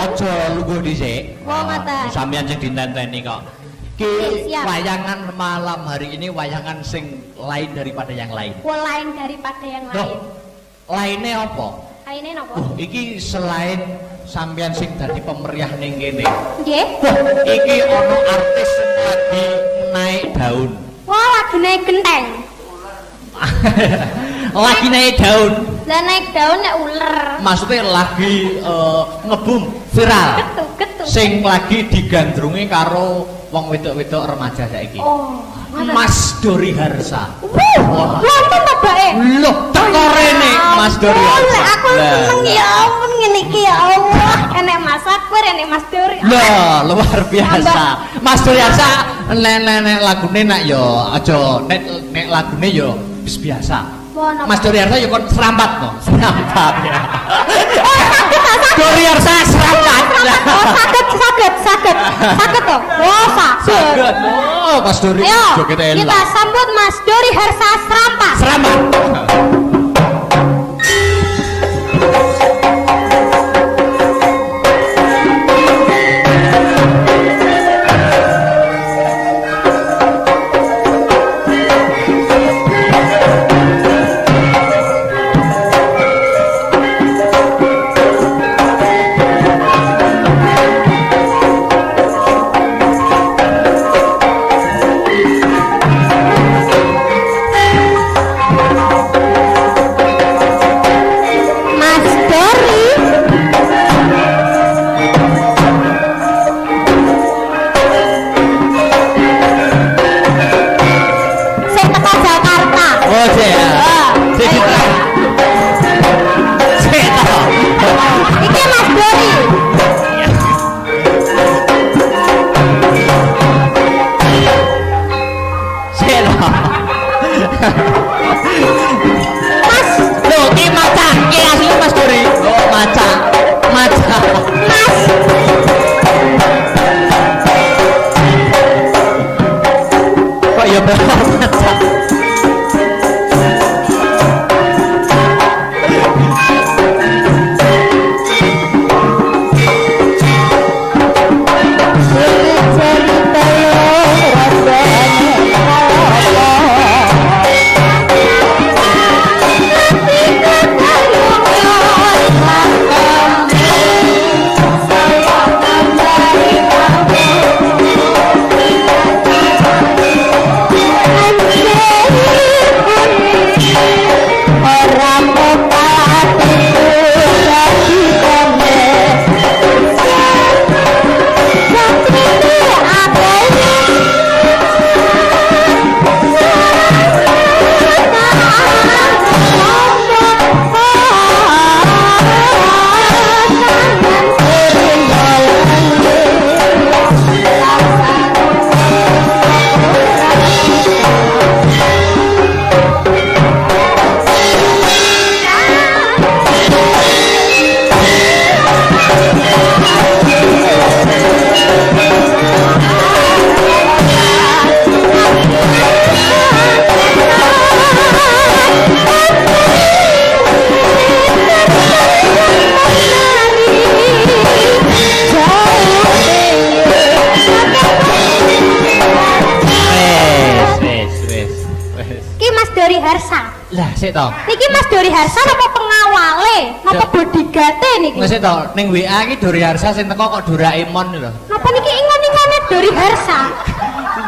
Aja lungguh dhisik. Oh, ngoten. Sampeyan sing ditenteni kok. Ki wayangan malam hari ini wayangan sing lain daripada yang lain. Oh, lain daripada yang lain. Lainnya apa? Lainnya napa? Iki selain sampeyan sing dadi pemeriah ning kene. Nggih. Iki ana artis sing lagi naik daun. Wah, lagi naik genteng. Lagi naik daun. Lah naik daun nek uler. Maksudnya lagi ngebum viral. Getu. Sing lagi digandrungi karo wong wedok-wedok remaja saiki. Oh. Mas Dori Harsa. Wonten ta, Mbak? Loh, teko rene Mas Dori Harsa. Aku seneng ya ampun ngene iki ya Allah. Enek Mas Akbar, enek Mas Dori. Lah, luar biasa. Mas Dori Harsa nek lagune nak yo aja nek lagune yo wis biasa. Mas Dori Harsa yo kon serampat no. Serampat ya. Dori Harsa serampat. Oh, saged toh. Oh, saged. Oh, Mas Dori joget elok. Kita sambut Mas Dori Harsa Serampat. Serampat. Sik to. Niki Mas Dori Harsa napa pengawale? Napa bodyguard-e niki? Sik to, ning WA iki Dori Harsa sing teko kok Doraemon lho. Napa niki ingon-ingone Dori Harsa?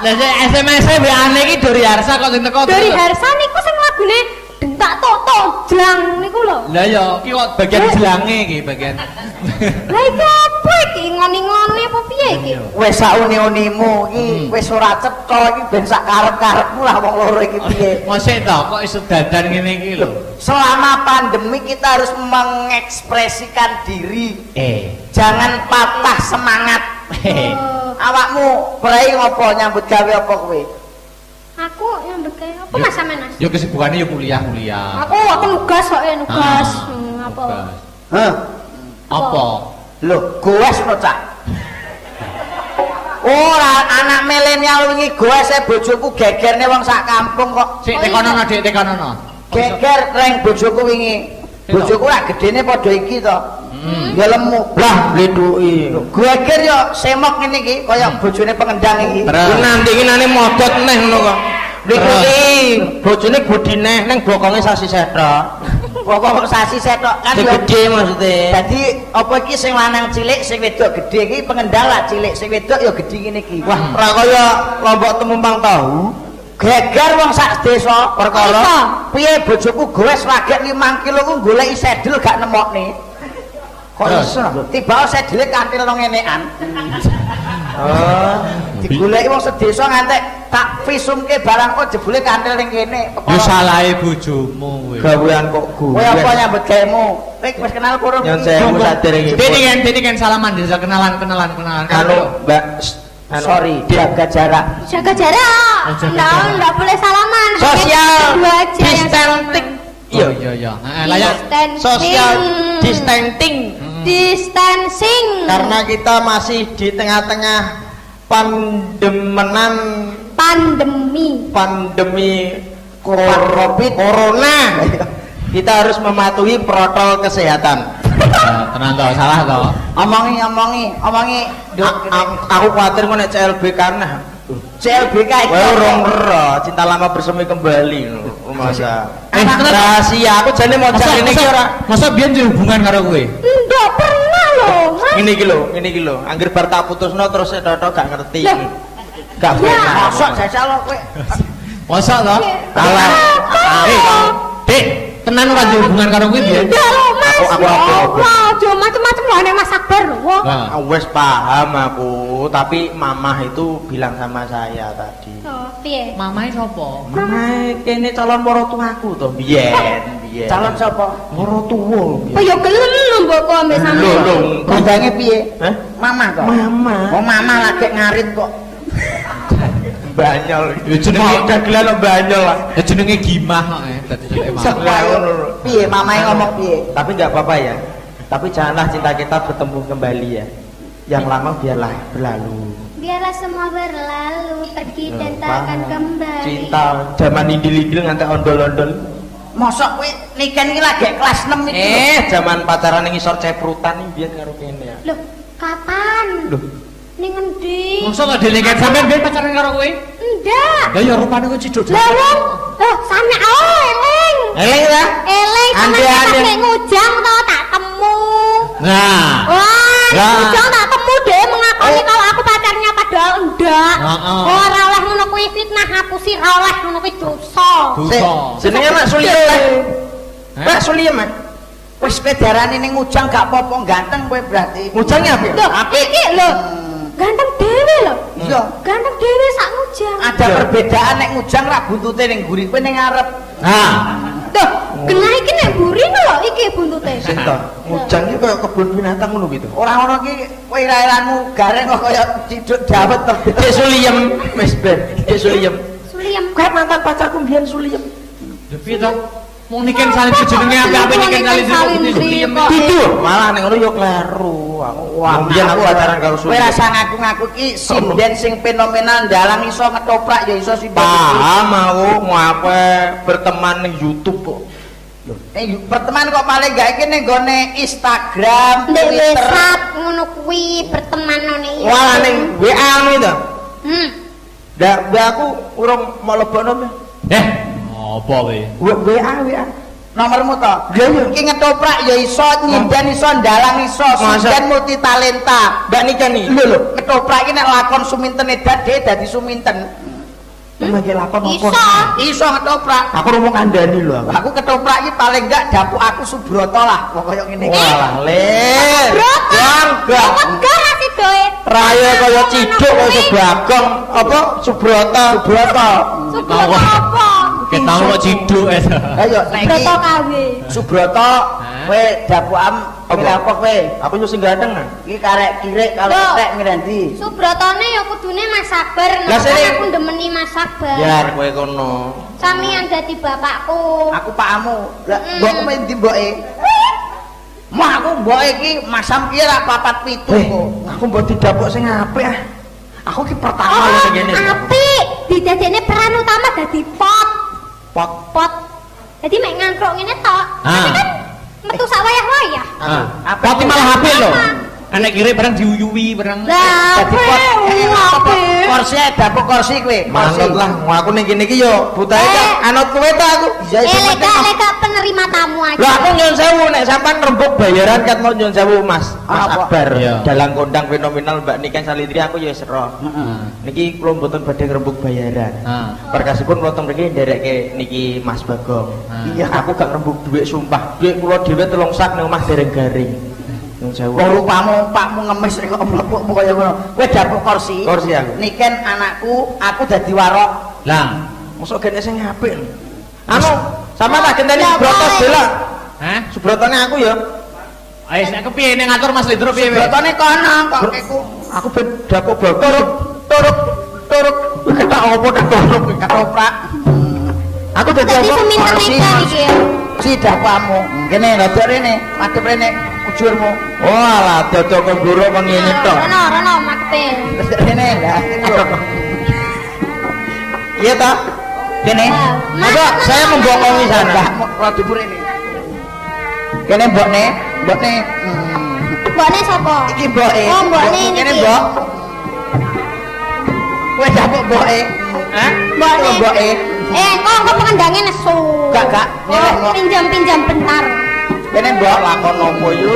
Lah sik SMS WA-ne iki Dori Harsa kok sing teko. Dori Harsa niku sing lagune dentak toto jlang niku lho. Lah ya, iki kok bagian jelange iki bagian. Lah iki apa iki ingon-ingone apa piye iki? Wis sauni-unimu iki wis ora cetha iki ben sak karep-karepmu lah wong loro iki piye. Mosok to kok iso dadan ngene iki lho. Selama pandemi kita harus mengekspresikan diri. Jangan patah semangat. Awakmu brai ngopo nyambut gawe apa kowe? Aku nyambut gawe apa Mas sampean Mas? Yo kesibukane yo kuliah. Aku nugas kok nugas. Apa? Hah? Apa? Lho, goes no Cak. Ora anak milenial wingi goes bojoku gegerne wong sak kampung kok. Sik tekonono Dik, tekonono. Geger reng bojoku wingi. Bojoku lak gedene padha iki to. Ya lemu. Lah blethuki. Geger yo semok ngene iki kaya bojone pengendang iki. Nanti iki nane modot neh ngono kok. Blethuki. Bojone bodi neh ning bokonge sasi setok. Pokok sasi setok kan yo gede maksude. Dadi apa iki sing lanang cilik sing wedok gedhe iki pengendal lah cilik sing wedok yo gedhe ngene iki. Wah, ora kaya lombok temumpang tahu. Geger wong sak desa perkara piye bojoku goes lagek 5 kilo ku goleki sedel gak nemokne. Kok iso? Tiba sedele kantil nang ngenekan. Oh, digoleki wong sedesa ngantek tak visumke barang kok jebule kantil ning kene. Yo salahe bojomu kowe. Gawean kok gue. Kowe apa nyambut gawemu? Wis kenal kurung. Nyon sewu sadere iki. Dene kan salaman desa kenalan. Anu, Mbak. Sorry, jaga jarak. Jaga jarak. Enggak boleh salaman. Social Dua aja yang distancing. Iya. Layak Social distancing. Distancing. Karena kita masih di tengah-tengah pandemi corona. Kita harus mematuhi protokol kesehatan. Tenang toh, salah toh. Omongi. Aku khawatir kok nek CLBK nah. CLBK itu cinta lama bersemi kembali masa. Rahasia aku jane mau cari ini ki ora. Masa biyen duwe hubungan karo kowe? Enggak pernah loh, Mas. Ini iki lho. Angger bar tak putusno terus Toto gak ngerti. Gak ya, pernah. mosok jajal lo kowe. Masa toh? Alah. Dik, tenan ora duwe hubungan karo kowe biyen? Enggak loh, Mas. Aku Cuma macam-macam loh nek Mas Akbar loh. Wes paham aku, tapi mamah itu bilang sama saya tadi. Oh, piye? Mamae sapa? Mamah kene calon marotuaku to biyen. Calon sapa? Marotuwa. Oh ya gelem lho mbok kok ambek sampean. Lho, Kondange piye? Hah? Mama kok. Mama. Oh, mama lagi ngarit kok. Banyol. Ya jenenge dagelan banyol lah. Ya jenenge Gimah kok dadi Mama. Piye mamae ngomong piye? Tapi enggak apa-apa ya. Tapi janganlah cinta kita bertemu kembali ya. Yang lama biarlah berlalu. Biarlah semua berlalu, pergi dan tak akan kembali. Cinta zaman indil-indil nganti ondol-ondol. Mosok kowe nikah iki lagi kelas 6 iki. Zaman pacaran ning isor Ceprutan iki biyen karo kene ya. Loh, kapan? Loh, Ning endi? Masa gak delekan sampean biyen pacaran karo kowe? Enggak. Lah ya rupane kowe ciduk. Lah wong, sampe eleng. eleng ta? Eleng sampe nek ngujang to tak temu. Nah. Wah, Lah. ngujang tak temu deh mengakoni kalau aku pacarnya padahal enggak. Ora oleh ngono kuwi fitnah, aku sih ora oleh ngono kuwi dosa. Jenenge Mak Suliem. Mak Suliem, Mak. Wis kowe darani ning ngujang gak apa-apa ganteng kowe berarti. Ngujangnya apa? Loh, iki lho. Ganteng dhewe lho. Iya. Ganteng dhewe sak ngujang. Ada perbedaan nek ngujang ra buntute ning mburi kowe ning ngarep. Nah. Tuh, genah iki nek mburi lho iki buntute. Sinten? Ngujang iki koyo kebun binatang ngono gitu. Ora ngono ki kowe ira-iranmu gareng kok kaya ciduk dawet terbit. Dek Suliem, wis ben. Dek Suliem. Suliem. Kowe mantan pacarku mbiyen Suliem. Ya piye to? Wong niken salin jenenge apik-apik niken salin Suliem. Dudu, malah ning ngono yo kleru. Wah, mbiyen aku pacaran karo Kowe Suliem. rasa ngaku-ngaku ki sinden sing fenomenal dalang iso ngetoprak ya iso sinden. Paham aku ngape berteman ning YouTube kok. Berteman kok paling gak iki ning gone Instagram, Ndek Twitter. WhatsApp ngono kuwi berteman ning. Wah ning WA ngono itu. Ndak aku urung mau lebokno. Apa kowe? WA. Nomormu to? Iya, iya. Iki ngetoprak ya iso, nyindan iso, ndalang iso, sinden multi talenta. Mbak Nika nih. Lho, ngetoprak iki nek lakon suminten edat dhewe dadi suminten. Sebagai lakon Iso. Iso ngetoprak. Aku ngomong kandhani lho aku. Aku ketoprak iki paling enggak dapuk aku Subroto lah, pokoknya ngene iki. Walah, Le. Broto. Enggak. Enggak ngasih duit. Raya kaya ciduk kaya Sebagong apa Subroto. Subroto apa? Ketau kok ciduk es. Ayo nek iki Subroto KW. Subroto kowe dapukam milih apa kowe? Aku yo sing ganteng. Iki karek kirek kalau Loh. tek ngendi? Subrotone ya kudune Mas Sabar, Lah, nek sini. aku ndemeni Mas Sabar. Biar kowe kono. Samian dadi bapakku. Aku pakmu. Lah mbokku men ndi mboke? Mah aku mboke iki masam piye ra 4-7 kok. Aku mbok didapuk sing apik ah. Aku ki pertama lho sing ngene. Apik, didadekne peran utama dadi pot. Pot. Jadi mek ngangkruk ngene tok. Ah. Tapi kan metu sak wayah-wayah. Apa Pati malah HP lho. Anak kiri barang diuyuwi barang. Lah, dadi pot. apik. Kursi dapuk kursi kowe. Manut lah, aku ning kene iki yo butahe kan anut kowe ta aku. Ya iso Lega penerima tamu aja. Lah aku nyun sewu nek sampean rembug bayaran kan mau nyun sewu Mas. Mas Apa? Akbar. Iya. Dalang kondang fenomenal Mbak Niken Salindri aku ya wis ero. Niki kula mboten badhe ngrembug bayaran. Perkasipun wonten mriki nderekke niki Mas Bagong. Iya. Aku gak ngrembug dhuwit sumpah. Dhuwit kula dhewe 3 sak ning omah dereng garing. Nyun sewu. Wong rupamu pakmu ngemis kok mlebu kaya ngono. Kowe dapuk kursi. Kursi aku. Niken anakku, aku dadi warok. Lah. Mosok gene sing apik. Anu, sama tak genteni Subroto delok. Hah? Subrotone aku ya. Ayo nek kepiye nek ngatur Mas Lidro piye? Brotone kono kok iku. Aku ben dapuk turuk. Kata apa tak turuk Ketoprak. Aku dadi Dadi apa? seminten Kursi. iki ya. Si dapakmu. Kene rada rene, madhep rene. ujurmu. Oh alah dodo kemburu ngene tok. Rono makte. Rene lah. Iya ta? Kene. Maka saya membokongi sana. Rada bur ini. Kene mbokne. Mbokne sapa? Iki mboke. Oh, mbokne iki. Kene mbok. Kowe japuk mboke. Hah? Mboke. Kok pengendange nesu. Gak. Pinjam bentar. Kene mbok lakon opo yo?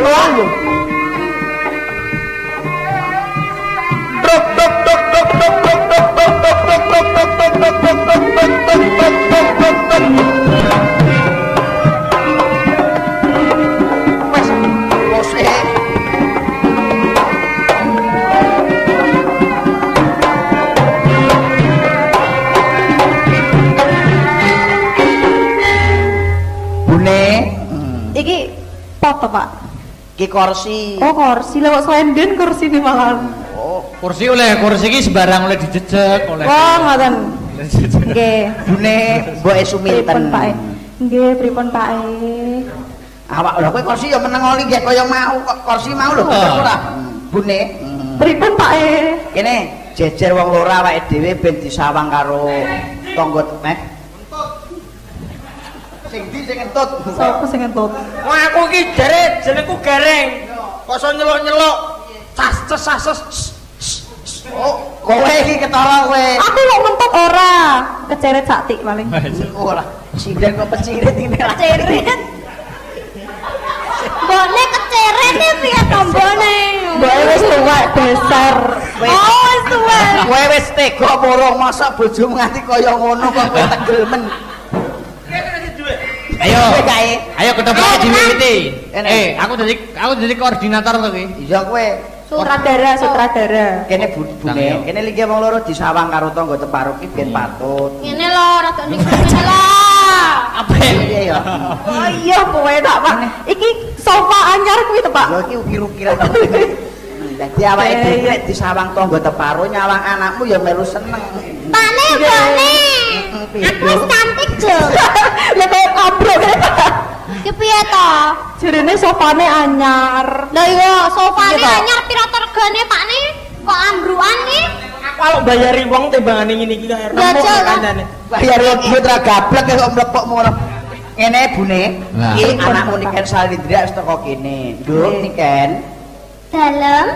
Iki foto Pak. Iki kursi. Oh kursi, lewat selenden kursi ini malah. Oh, Kursi iki sembarang oleh dijejek oleh. Wah ngoten. Nggih. bune mboke Suminten. Pripun Pak? Nggih, pripun Pak? Awak lho kowe kursi ya meneng oli nggih kaya mau kok kursi mau lho bener ora? Bune. Pripun Pak? Kene jejer wong loro awake dhewe ben disawang karo tangga meh. Sing ndi sing entut? Sopo sing entut? Wah aku iki jare jenengku Gareng. Kok iso nyeluk-nyeluk. Oh, kowe iki ketara kowe. Aku kok mentut ora. Keceret saktik paling. Ora, sinden kok pecirit ini Keceret. Mbokne keceret iki piye tombone? Mbok wis tuwek besar. Oh, wis tuwa. Kowe wis tega murung masa bojomu nganti kaya ngono kok kowe tegel men. Ayo ketemu diwiwiti. Aku jadi koordinator to iki. Iya kowe Sutradara. kene bune, kene iki wong loro disawang karo tangga teparuh iki ben patut. Ngene lho, rada ngene lho. Apa piye ya? Oh iya kowe tak Pak. Iki sofa anyar kuwi to Pak. Lho iki ukir-ukiran. Dadi awake dhewe nek disawang tangga teparuh nyawang anakmu ya melu seneng. Pane, Mbokne. Aku wis cantik, Jo. Lha kok kabrok. Ki piye to? Jarene sofane anyar. Lah iya, sofane anyar pira regane, Pakne? Kok ambruan iki? Kalau bayari wong timbangane ngene iki kaya rembuk kancane. Bayar duit ra gablek kok mlepok ngono. Ngene Bune, iki anakmu Niken Salindra wis teko kene. Nduk Niken. Dalem.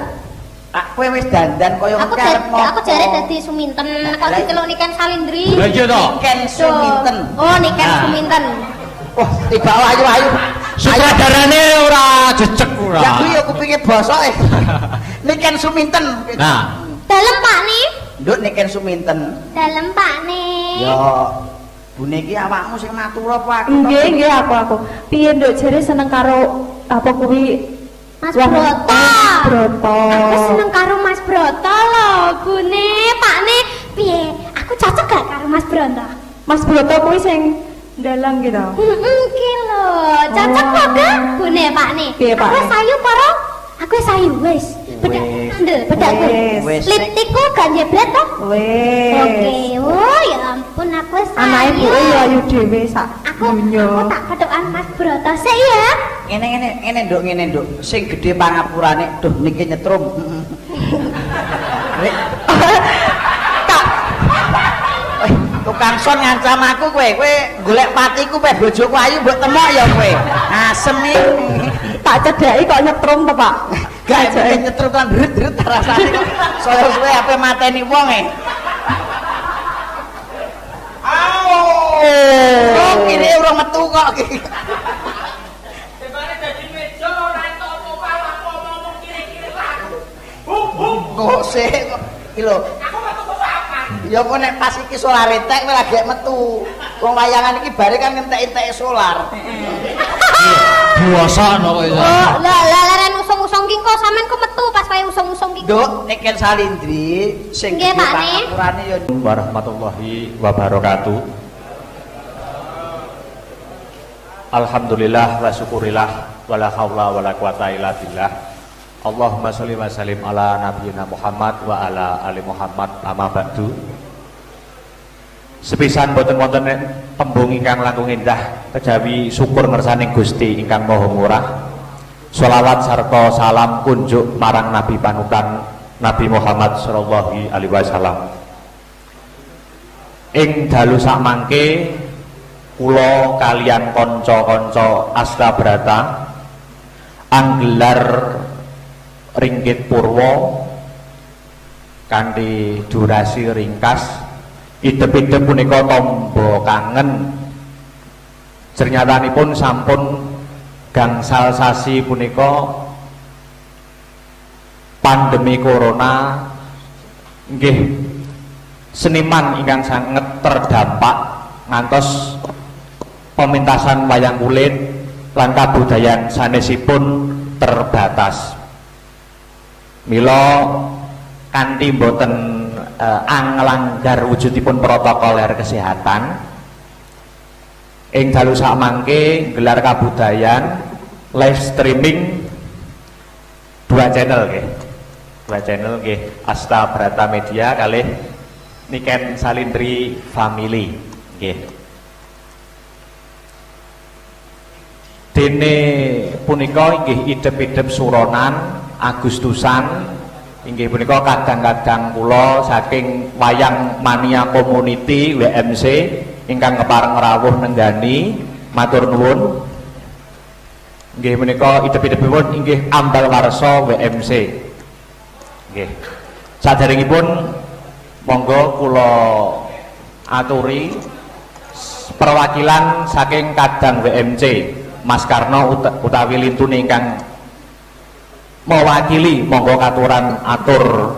Kowe wis dandan kaya karepmu. Aku jare dadi Suminten, kok diceluk Niken Salindri. Lah iya to. Niken Suminten. Oh, Niken Suminten. Wah, tiba ayu-ayu. Sutradarane ora jejeg ora. Ya kuwi ya kupinge bosoke. Niken Suminten. Nah, Dalem, Pakne. Nduk Niken Suminten. Dalem, Pakne. Ya Bune iki awakmu sing matur apa aku? Nggih aku. Piye nduk jare seneng karo apa kuwi Mas Broto. Broto. Aku seneng karo Mas Broto lho, Bune. Pakne, piye? Aku cocok gak karo Mas Broto? Mas Broto kuwi sing dalang gitu. Ki lho, cocok kok gak? Bune, Pakne. Piye, Pakne? Aku sayu karo. Aku sayu wis. Bedak Wis. lipstickku gak njeblet to? Wes. Oke, oh ya ampun aku sayu. Anake ibuke ya ayu dhewe sak Aku donya. tak pedokan Mas Broto sik ya. Ngene Nduk. Sing gedhe pangapurane, duh niki nyetrum. Tukang son ngancam aku kowe golek patiku pe bojoku ayu mbok temok ya kowe. Asem iki. Tak cedhaki kok nyetrum to, Pak. Gak nyetrum kan dret-dret rasane. Saya suwe ape mateni wong e. Oh, kene urung metu kok iki. Debane dadi meja ora entuk apa-apa aku ngomong kiri-kiri laku. Kok sik kok iki lho. Aku metu apa? Ya kok nek pas iki solar entek kowe lagi metu. Wong wayangan iki bare kan entek-entek solar. Buasano kok iso. Oh, laren usung-usung ki kok sampean kok metu pas wae usung-usung ki. Nduk Niken Salindri sing Nggih, Pak, Ne. pangapurane ya warahmatullahi wabarakatuh. Alhamdulillah wa syukurillah wala haula wala quwata illa billah. Allahumma sholli wa sallim ala nabiyyina Muhammad wa ala ali Muhammad amma ba'du. Sepisan boten wonten tembung ingkang langkung indah kejawi syukur ngersaning Gusti ingkang Maha Murah. Sholawat sarta salam kunjuk marang Nabi panutan Nabi Muhammad sallallahu alaihi wasallam. Ing dalu sakmangke kula kalian kanca-kanca Astabrata anggelar ringgit purwa kanthi durasi ringkas. Idep-idep punika tamba kangen. Jernyatanipun sampun gangsal sasi punika pandemi corona nggih seniman ingkang sangat terdampak ngantos pementasan wayang kulit lan kabudayan sanesipun terbatas. Mila kanthi boten nglanggar wujudipun protokoler kesehatan ing dalu sakmangke gelar kabudayan live streaming 2 channel nggih Astabrata Media kalih Niken Salindri Family nggih. Dene punika inggih idep-idep suronan Agustusan inggih punika kadang-kadang kula saking Wayang Mania Community WMC ingkang kepareng rawuh nenggani matur nuwun. Nggih menika idep-idepipun inggih ambal warsa WMC. Nggih. Saderengipun monggo kula aturi perwakilan saking Kadang WMC Mas Karno utawi lintune ingkang mewakili monggo katuran atur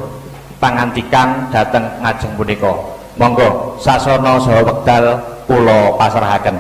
pangantikan dhateng ngajeng punika. Monggo sasana saha wekdal kula pasrahaken.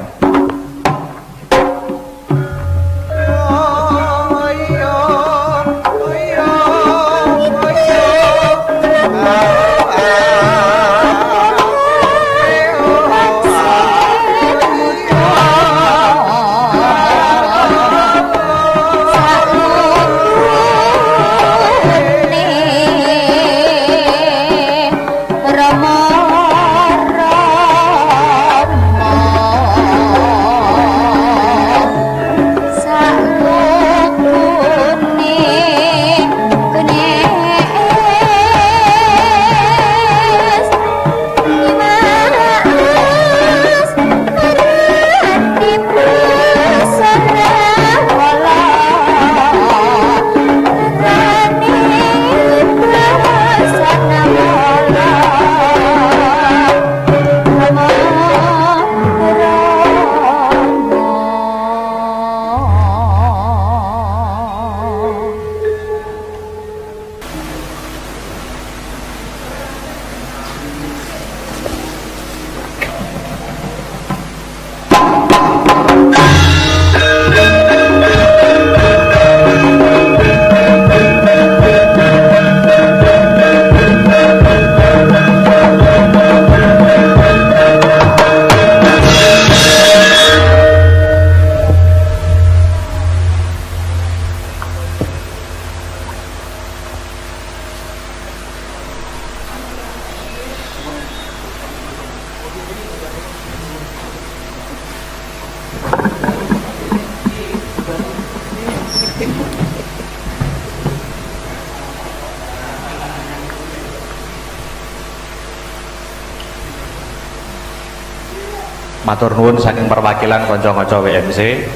Matur nuwun saking perwakilan kanca-kanca WMC.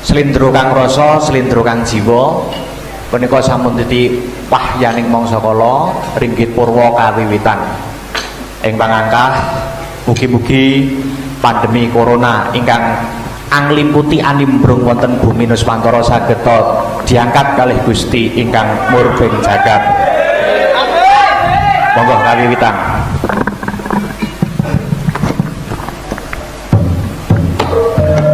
Slindro kang rasa, slindro kang jiwa punika sampun titi wahyaning mangsa kala ringgit purwa kawiwitan. Ing pangangkah mugi-mugi pandemi corona ingkang angliputi animbrung wonten bumi Nuswantara saged diangkat kalih Gusti ingkang murbeng jagat. Monggo kawiwitan. Yeah.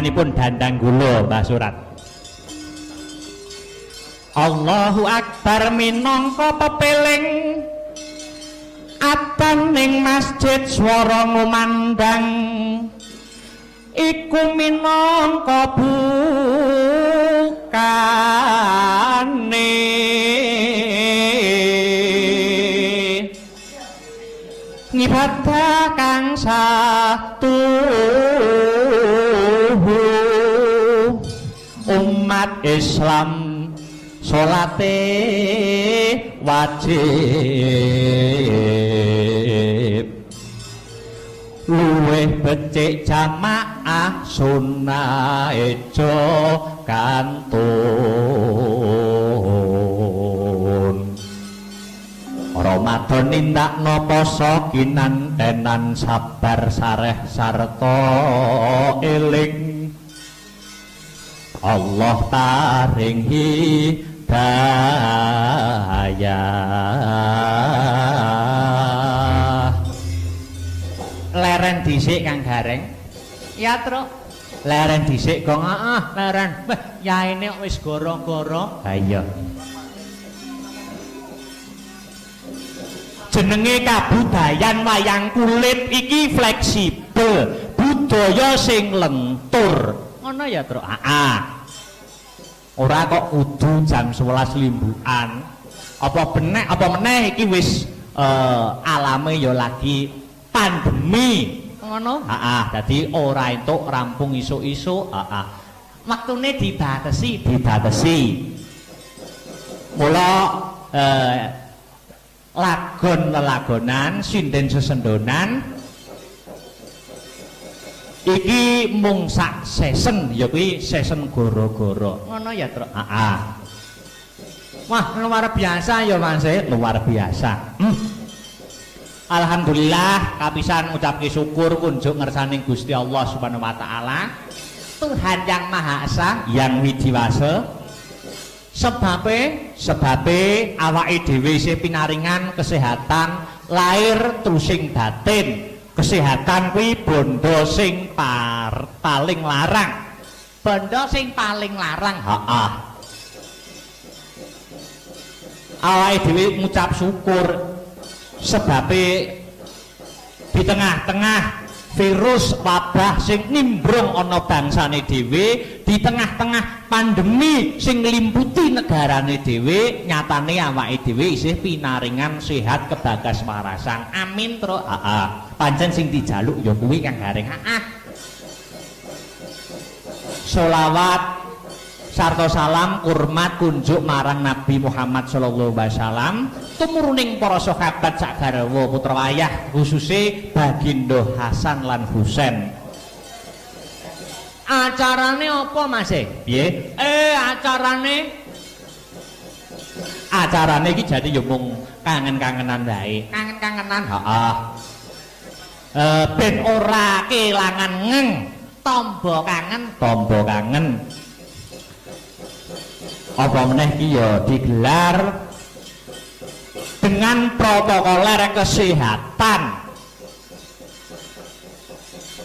panjenenganipun dandang gula Mbah Surat. Allahu Akbar minangka pepeling atan ning masjid swara ngumandang iku minangka bukane ngibadah kang satuhu umat Islam salate wajib luweh becik jamaah sunah ejo kantun Ramadan nindakno poso kinantenan sabar sareh sarta eling Allah taring hidayah. Leren dhisik Kang Gareng. Ya, Truk. Leren dhisik kok leren. Wah, yaene wis goro-goro. Ha iya. Jenenge kabudayan wayang kulit iki fleksibel, budaya sing lentur. Ngono ya, Truk. Ora kok kudu jam 11 limbukan. Apa meneh iki wis alame ya lagi pandemi. Ngono? Dadi ora entuk rampung isuk-isuk. Waktune dibatesi. Mula lagon-lelagonan, sinden sesendonan iki mung sak season ya kuwi season goro-goro. Ngono ya, Truk. Wah, luar biasa ya Mas, luar biasa. Alhamdulillah kapisan ngucapke syukur kunjuk ngersane Gusti Allah Subhanahu wa taala, Tuhan yang Maha Esa, yang widiwasa. Sebabe awake dhewe isih pinaringan kesehatan lahir terusing batin. Kesehatan kuwi bondo sing paling larang. Bondo sing paling larang. Awake dhewe ngucap syukur sebabe di tengah-tengah virus wabah sing nimbrung ana bangsane dhewe, di tengah-tengah pandemi sing nglimputi negarane dhewe, nyatane awake dhewe isih pinaringan sehat kebagas warasan. Amin, Truk. Pancen sing dijaluk ya kuwi Kang Gareng. Sholawat sarta salam kurmat kunjuk marang Nabi Muhammad sallallahu alaihi wasallam, tumuruning para sahabat sak garwa putra wayah, khususe Bagindo Hasan lan Husain. Acarane apa Mas? Piye? Acarane iki jane ya mung kangen-kangenan wae. Kangen-kangenan. Ben ora kelangan ngeng, tombo kangen. Apa meneh iki ya digelar dengan protokoler kesehatan,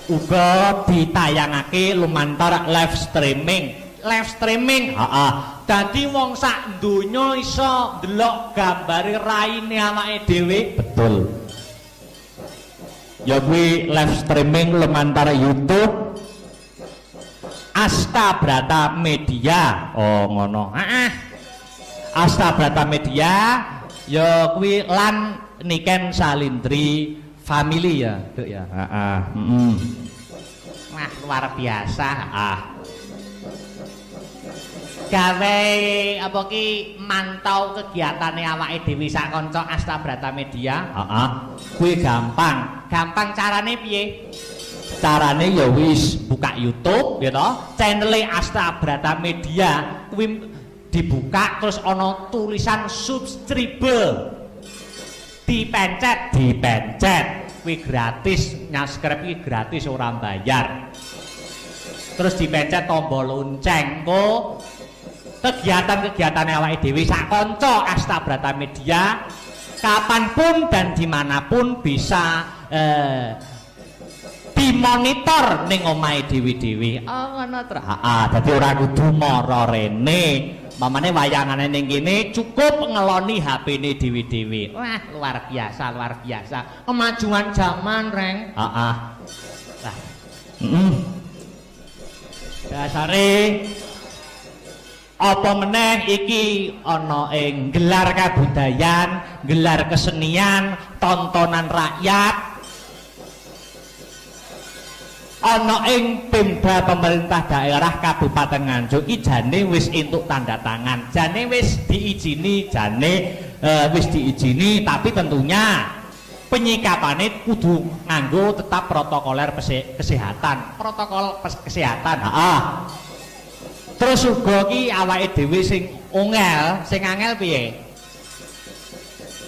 uga ditayangake lumantar live streaming. Dadi wong sak donya iso ndelok gambare raine awake dhewe. Betul. Ya kuwi live streaming lumantar YouTube Astabrata Media. Oh ngono. Astabrata Media ya kuwi lan Niken Salindri Family ya, Duk ya. Wah, luar biasa. Gawe apa ki mantau kegiatane awake dhewe sak kanca Astabrata Media. Kuwi gampang carane piye? Carane ya wis buka YouTube ya toh, channel Astabrata Media kuwi dibuka terus ana tulisan subscribe. Dipencet kuwi gratis, subscribe kuwi gratis ora bayar. Terus dipencet tombol lonceng kok kegiatan-kegiatan awake dhewe sak kanca Astabrata Media kapanpun dan dimanapun bisa dimonitor ning omahe dhewe-dhewe. Oh ngono to. Heeh, dadi ora kudu mara rene. Mamane wayangane ning kene cukup ngeloni HP-ne dhewe-dhewe. Wah, luar biasa, luar biasa. Kemajuan zaman, Reng. Heeh. Lah. Dasare apa meneh iki ana ing gelar kabudayan, gelar kesenian, tontonan rakyat, ana ing Pemda pemerintah daerah Kabupaten Nganjuk iki jane wis entuk tanda tangan, jane wis diizini, wis diizini, tapi tentunya penyikapane kudu nganggo tetap protokoler kesehatan, protokol kesehatan. Heeh. Terus uga ki awake dhewe sing ongel, sing angel piye?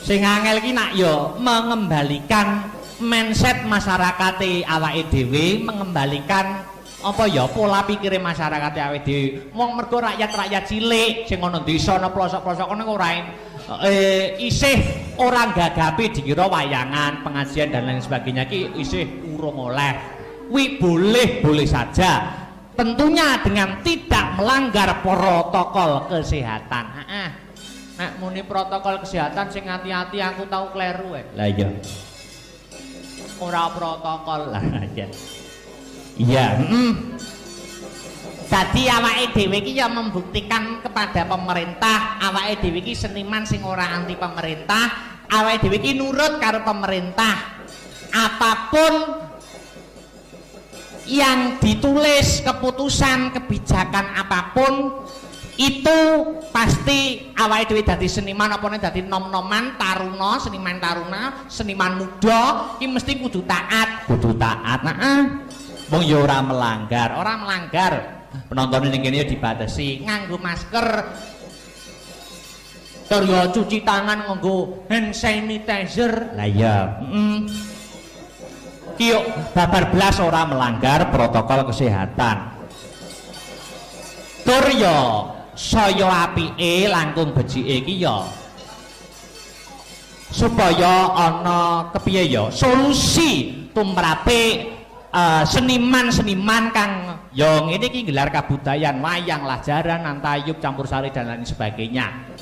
Sing angel ki nak ya mengembalikan mindset masyarakate awake dhewe, mengembalikan apa ya pola pikire masyarakate awake dhewe. Wong mergo rakyat-rakyat cilik sing ana desa ana pelosok-pelosok kono ora isih ora gagapi dikira wayangan, pengajian dan lain sebagainya ki isih urung oleh. Wi boleh saja. Tentunya dengan tidak melanggar protokol kesehatan. Nek muni protokol kesehatan sing hati-hati aku tahu kleru. Lah iya. Ora protokol lah aja. Iya, Dadi awake dhewe iki ya membuktikan kepada pemerintah, awake dhewe iki seniman sing ora anti pemerintah, awake dhewe iki nurut karo pemerintah. Apapun yang ditulis, keputusan, kebijakan apapun itu pasti awake dhewe dadi seniman apa nek dadi nom-noman taruna, seniman taruna, seniman muda iki mesti kudu taat, wong ya ora melanggar, penonton ning kene dibatasi nganggo masker, terus cuci tangan nganggo hand sanitizer. Lah iya, Kiyo babar belas ora melanggar protokol kesehatan. Tur yo saya apike langkung becike iki yo supaya ana kepiye yo solusi tumrape seniman-seniman kang yo ngene iki gelar kabudayan, wayang, lajaran, antayub, campursari dan lain sebagainya.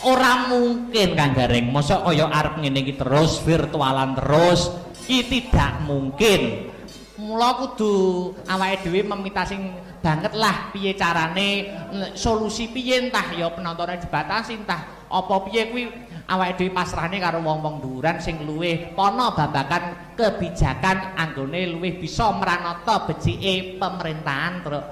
Ora mungkin Kang Gareng mosok kaya arep ngene iki terus virtualan terus. Iki tidak mungkin. Mula kudu awake dhewe memita sing banget lah piye carane, solusi piye, entah ya penontonnya dibatasi, entah apa piye kuwi awake dhewe pasrahne karo wong-wong dhuwuran sing luwih pono babagan kebijakan anggone luwih bisa mranata becike pemerintahan terus.